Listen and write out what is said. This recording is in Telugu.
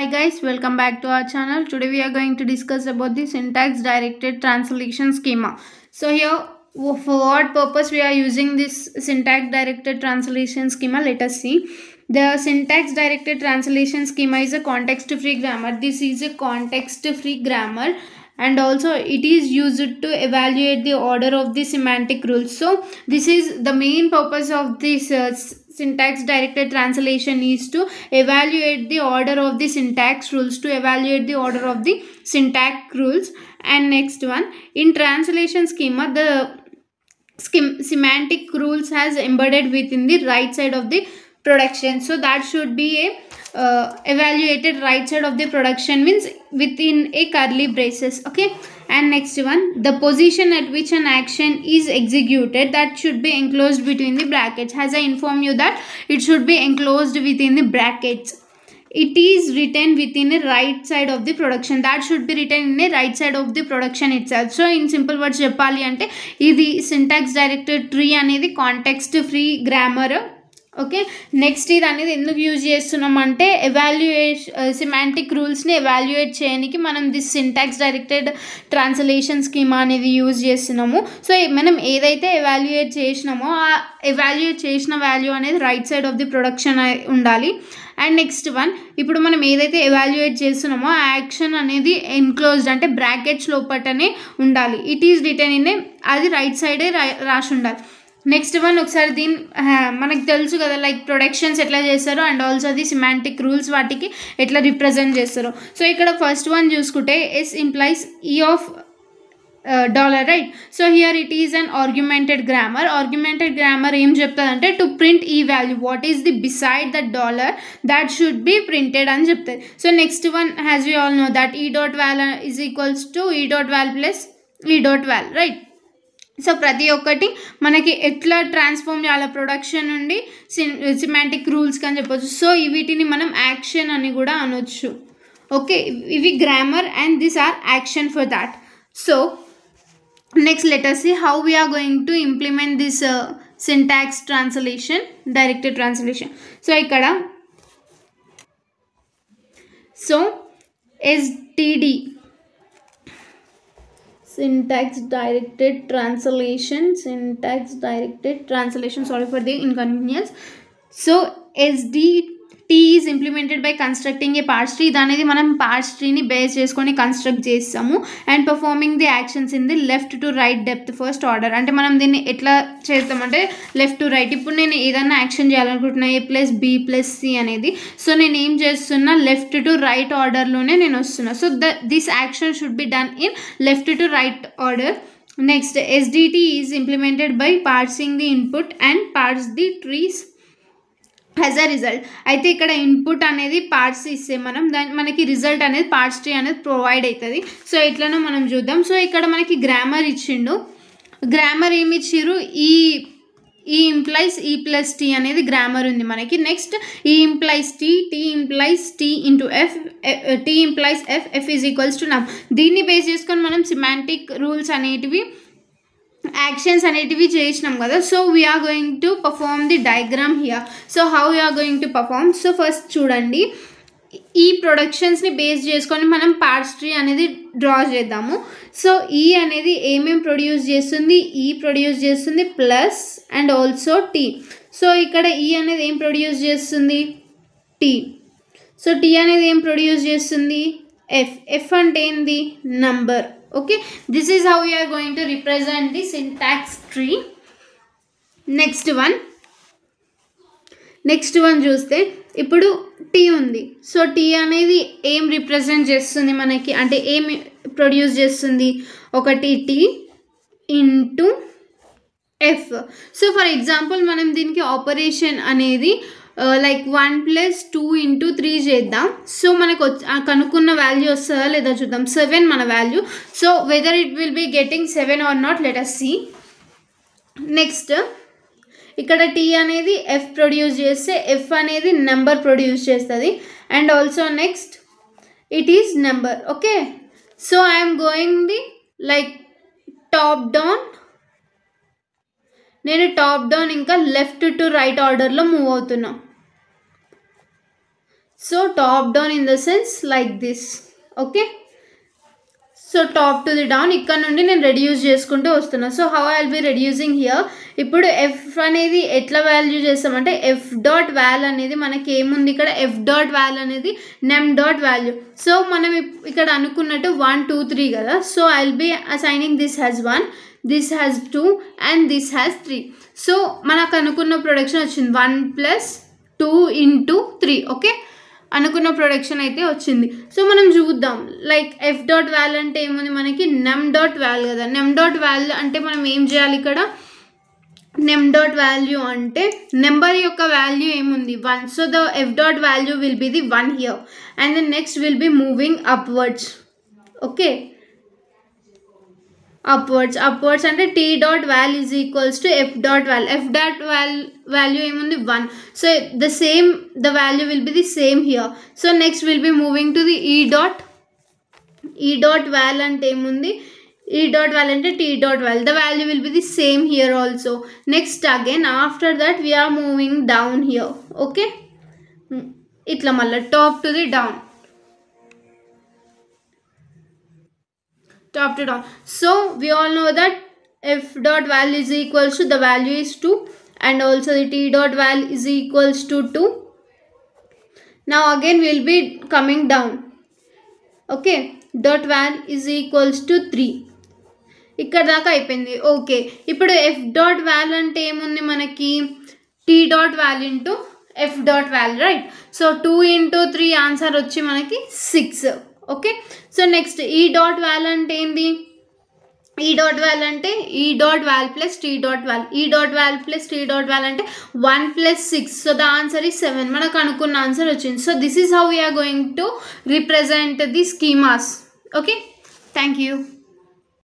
Hi guys, welcome back to our channel. Today we are going to discuss about the syntax directed translation schema. So here, for what purpose we are using this syntax directed translation schema, let us see. The syntax directed translation schema is a context free grammar. This is a context free grammar, and also it is used to evaluate the order of the semantic rules. So this is the main purpose of this syntax directed translation is to evaluate the order of the syntax rules, And next one, in translation schema, the semantic rules has embedded within the right side of the production. So that should be a evaluated right side of the production, means within a curly braces. Okay, and next one, the position at which an action is executed, that should be enclosed between the brackets. As I inform you that it should be enclosed within the brackets. It is written within a right side of the production. That should be written in a right side of the production itself. So in simple words చెప్పాలి అంటే ఇది syntax directed tree అనేది context free grammar. Okay, next ఇది అనేది ఎందుకు యూజ్ చేస్తున్నాం అంటే సిమాంటిక్ రూల్స్ని ఎవాల్యుయేట్ చేయడానికి మనం this syntax directed translation schema అనేది యూజ్ చేస్తున్నాము. సో మనం ఏదైతే ఎవాల్యుయేట్ చేసినామో ఆ ఎవాల్యుయేట్ చేసిన వాల్యూ అనేది right side of the production ఉండాలి. అండ్ నెక్స్ట్ వన్, ఇప్పుడు మనం ఏదైతే ఎవాల్యుయేట్ చేస్తున్నామో ఆ యాక్షన్ అనేది ఎన్క్లోజ్డ్ అంటే బ్రాకెట్స్ లోపటనే ఉండాలి. ఇట్ ఈస్ రిటర్న్ ఇన్ అది రైట్ సైడే రాసి ఉండాలి. నెక్స్ట్ వన్, ఒకసారి దీని మనకు తెలుసు కదా లైక్ ప్రొడక్షన్స్ ఎట్లా చేస్తారో and also the semantic rules వాటికి ఎట్లా రిప్రజెంట్ చేస్తారో. సో ఇక్కడ ఫస్ట్ వన్ చూసుకుంటే ఎస్ ఇంప్లైస్ ఈ of dollar, right? So here it is an augmented grammar ఏం చెప్తుందంటే to print E value what is the beside the dollar that should be printed అని చెప్తుంది. So next one, has we all know that E dot val is equals to E dot val plus E dot val, right? So ప్రతి ఒక్కటి మనకి ఎట్లా ట్రాన్స్ఫార్మ్ చేయాలి ప్రొడక్షన్ నుండి సిమాంటిక్ రూల్స్కి అని చెప్పొచ్చు. సో వీటిని మనం యాక్షన్ అని కూడా అనొచ్చు. ఓకే, ఇవి grammar and this are action for that. So next let us see how we are going to implement this syntax translation, directed translation. So ikkada STD, syntax directed translation, sorry for the inconvenience. So SDT is implemented by constructing a parse tree. దానేది మనం పార్స్ ట్రీని బేస్ చేసుకొని కన్స్ట్రక్ట్ చేస్తాము and performing the actions in the left to right depth first order. అంటే మనం దీన్ని ఎట్లా చేస్తామంటే లెఫ్ట్ టు రైట్. ఇప్పుడు నేను ఏదైనా యాక్షన్ చేయాలనుకుంటున్నా A plus B plus C అనేది. సో నేను ఏం చేస్తున్నా లెఫ్ట్ టు రైట్ ఆర్డర్లోనే నేను వస్తున్నా. So this action should be done in left to right order. Next SDT is implemented by parsing the input and parse the trees as a result. అయితే ఇక్కడ ఇన్పుట్ అనేది పార్ట్స్ ఇస్తే మనం మనకి రిజల్ట్ అనేది పార్ట్స్ ట్రీ అనేది ప్రొవైడ్ అవుతుంది. సో ఎట్లనో మనం చూద్దాం. సో ఇక్కడ మనకి గ్రామర్ ఇచ్చిండు. గ్రామర్ ఏమి ఇచ్చిర్రు, ఈ ఇంప్లైస్ ఈ ప్లస్ టీ అనేది గ్రామర్ ఉంది మనకి. Next E implies T implies T into F, T implies F is equals to num. దీన్ని బేస్ చేసుకొని మనం సిమాంటిక్ రూల్స్ అనేటివి యాక్షన్స్ అనేటివి చేసినాం కదా. So we are going to perform the diagram here. So how you are going to perform? So first చూడండి, ఈ ప్రొడక్షన్స్ని బేస్ చేసుకొని మనం పార్ట్స్ ట్రీ అనేది డ్రా చేద్దాము. సో ఈ అనేది ఏమేమి ప్రొడ్యూస్ చేస్తుంది, ఈ ప్రొడ్యూస్ చేస్తుంది plus and also T. So ఇక్కడ ఈ అనేది ఏం ప్రొడ్యూస్ చేస్తుంది, టీ. సో టీ అనేది ఏం ప్రొడ్యూస్ చేస్తుంది, ఎఫ్ అంటే ఏంది, number. Okay, this is how we are going to represent the syntax tree. next one చూస్తే ఇప్పుడు టీ ఉంది. సో టీ అనేది ఏం రిప్రజెంట్ చేస్తుంది మనకి, అంటే ఏం ప్రొడ్యూస్ చేస్తుంది, ఒకటి T into F. So for example మనం దీనికి ఆపరేషన్ అనేది లైక్ 1 + 2 × 3 చేద్దాం. సో మనకు కనుక్కున్న వాల్యూ వస్తుందా లేదా చూద్దాం. 7 మన value. So whether it will be getting 7 or not, let us see. Next ఇక్కడ టీ అనేది ఎఫ్ ప్రొడ్యూస్ చేస్తే ఎఫ్ అనేది నెంబర్ ప్రొడ్యూస్ చేస్తుంది and also next it is number. Okay, so I'm going the like top down. నేను టాప్ డౌన్ ఇంకా లెఫ్ట్ టు రైట్ ఆర్డర్లో మూవ్ అవుతున్నా. So top down in the sense like this. Okay, so top to the down ఇక్కడ నుండి నేను రెడ్యూస్ చేసుకుంటూ వస్తున్నా. So how I will be reducing here. ఇప్పుడు ఎఫ్ అనేది ఎట్లా వాల్యూ చేస్తామంటే ఎఫ్ డాట్ వాల్ అనేది మనకి ఏముంది ఇక్కడ, ఎఫ్ డాట్ వాల్ అనేది నెమ్ డాట్ వాల్యూ. సో మనం ఇక్కడ అనుకున్నట్టు 1 2 3 కదా. So I will be assigning this has 1, this has 2 and this has 3. So మనకు అనుకున్న ప్రొడక్షన్ వచ్చింది 1 + 2 × 3. ఓకే, అనుకున్న ప్రొడక్షన్ అయితే వచ్చింది. సో మనం చూద్దాం లైక్ ఎఫ్ డాట్ వాల్ అంటే ఏముంది మనకి, నెమ్ డాట్ వాల్ కదా. నెమ్ డాట్ వాల్ అంటే మనం ఏం చేయాలి ఇక్కడ, నెమ్ డాట్ వాల్యూ అంటే నెంబర్ యొక్క వాల్యూ ఏముంది 1. So the F dot value will be the 1 here and the next will be moving upwards. Okay, upwards అంటే t dot val is equals to f dot val. F dot val value ఏముంది 1. So the value will be the same here. So next we'll be moving to the e dot val అంటే ఏముంది, e dot val అంటే t dot val. The value will be the same here also. Next again after that we are moving down here. Okay, ఇట్లా మళ్ళీ top to the down, top to down. So we all know that f dot val is equals to, the value is 2 and also the t dot val is equals to 2. Now again we will be coming down. Okay, dot val is equals to 3. ఇక్కడ దాకా అయిపోయింది. ఓకే, ఇప్పుడు ఎఫ్ డాట్ వాల్ అంటే ఏముంది మనకి, T dot val into F dot val, right. So 2 × 3 answer వచ్చి మనకి 6. Okay, so next E dot val అంటే ఏంది, ఈ డాట్ వాల్ అంటే E dot val plus T dot val. E dot val plus T dot val అంటే 1 + 6. So the answer is 7. మనకు అనుకున్న ఆన్సర్ వచ్చింది. So this is how we are going to represent the schemas. Okay, thank you.